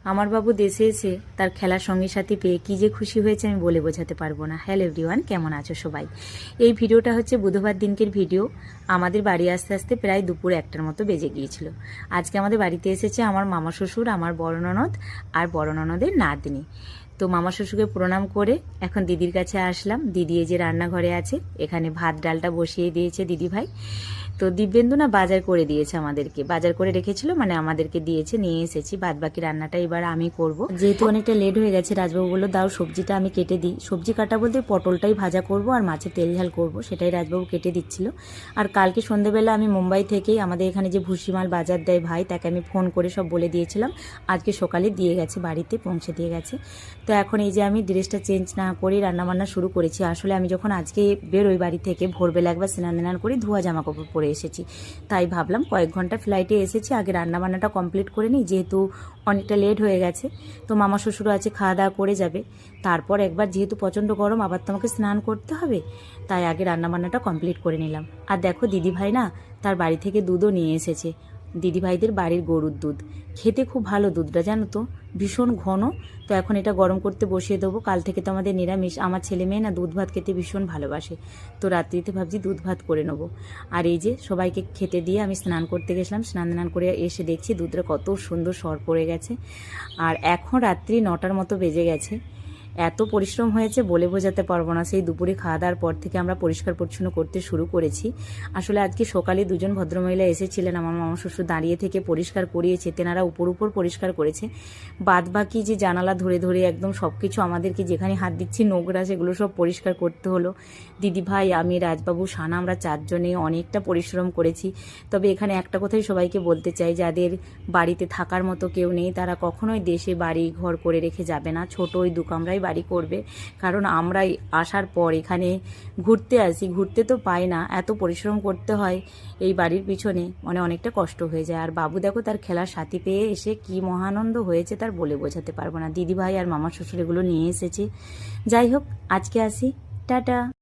আমার বাবু দেশে এসে তার খেলার সঙ্গী সাথী পেয়ে কী যে খুশি হয়েছে আমি বলে বোঝাতে পারবো না। হ্যালো এভরিওয়ান, কেমন আছো সবাই? এই ভিডিওটা হচ্ছে বুধবার দিনকের ভিডিও। আমাদের বাড়ি আসতে আসতে প্রায় দুপুর 1টার মতো বেজে গিয়েছিল। আজকে আমাদের বাড়িতে এসেছে আমার মামা শ্বশুর, আমার বড় ননদ আর বড় ননদের নাতনি। তো মামা শ্বশুরকে প্রণাম করে এখন দিদির কাছে আসলাম। দিদি এই যে রান্নাঘরে আছে, এখানে ভাত ডালটা বসিয়ে দিয়েছে দিদি ভাই। তো দিব্যেন্দু না বাজার করে দিয়েছে, আমাদেরকে বাজার করে রেখেছিল, মানে আমাদেরকে দিয়েছে, নিয়ে এসেছি। বাদ বাকি রান্নাটা এবার আমি করব। যেহেতু অনেকটা লেট হয়ে গেছে, রাজবাবু বললো দাও সবজিটা আমি কেটে দিই। সবজি কাটা বলতে পটলটাই ভাজা করব আর মাছের তেল ঝাল করব, সেটাই রাজবাবু কেটে দিচ্ছিল। আর কালকে সন্ধ্যেবেলা আমি মুম্বাই থেকেই আমাদের এখানে যে ভুসিমাল বাজার দেয় ভাই, তাকে আমি ফোন করে সব বলে দিয়েছিলাম। আজকে সকালে দিয়ে গেছে, বাড়িতে পৌঁছে দিয়ে গেছে। তো এখন এই যে আমি ড্রেসটা চেঞ্জ না করে রান্নাবান্না শুরু করেছি। আসলে আমি যখন আজকে বেরোই বাড়ি থেকে, ভোরবেলা একবার স্নান করে ধোয়া জামা কাপড় পরে এসেছি, তাই ভাবলাম কয়েক ঘন্টা ফ্লাইটে এসেছি, আগে রান্নাবান্নাটা কমপ্লিট করে নিই, যেহেতু অনেকটা লেট হয়ে গেছে। তো মামা শ্বশুরও আছে, খাওয়া দাওয়া করে যাবে। তারপর একবার যেহেতু প্রচণ্ড গরম, আবার তো আমাকে স্নান করতে হবে, তাই আগে রান্নাবান্নাটা কমপ্লিট করে নিলাম। আর দেখো দিদিভাই না তার বাড়ি থেকে দুধও নিয়ে এসেছে। দিদিভাইদের বাড়ির গরুর দুধ খেতে খুব ভালো, দুধটা জানো তো ভীষণ ঘন। তো এখন এটা গরম করতে বসিয়ে দেবো। কাল থেকে তো আমাদের নিরামিষ, আমার ছেলে মেয়ে না দুধ ভাত খেতে ভীষণ ভালোবাসে, তো রাত্রিতে ভাবছি দুধ ভাত করে নেবো। আর এই যে সবাইকে খেতে দিয়ে আমি স্নান করতে গেছিলাম, স্নান করে এসে দেখছি দুধটা কত সুন্দর সর পড়ে গেছে। আর এখন রাত্রি 9টার মতো বেজে গেছে। এত পরিশ্রম হয়েছে বলে বোঝাতে পারবো না। সেই দুপুরে খাওয়া দাওয়ার পর থেকে আমরা পরিষ্কার পরিচ্ছন্ন করতে শুরু করেছি। আসলে আজকে সকালে দুজন ভদ্রমহিলা এসেছিলেন, আমার মামা শ্বশুর দাঁড়িয়ে থেকে পরিষ্কার করিয়েছে, তেনারা উপর পরিষ্কার করেছে। বাদ বাকি যে জানালা ধরে ধরে একদম সব কিছু আমাদেরকে যেখানে হাত দিচ্ছি নোংরা, সেগুলো সব পরিষ্কার করতে হলো। দিদি ভাই, আমি, রাজবাবু, সানা, আমরা 4জনে অনেকটা পরিশ্রম করেছি। তবে এখানে একটা কথাই সবাইকে বলতে চাই, যাদের বাড়িতে থাকার মতো কেউ নেই তারা কখনোই দেশে বাড়ি ঘর করে রেখে যাবে না, ছোট ওই 2 কামরাই বাড়ি করবে। কারণ আমরাই আসার পর এখানে ঘুরতে আসি, ঘুরতে তো পাই না, এত পরিশ্রম করতে হয় এই বাড়ির পিছনে, মানে অনেকটা কষ্ট হয়ে যায়। আর বাবু দেখো তার খেলার সাথী পেয়ে এসে কি মহানন্দ হয়েছে তার বলে বোঝাতে পারবো না। দিদি ভাই আর মামা শ্বশুর এগুলো নিয়ে এসেছে। যাই হোক, আজকে আসি, টাটা।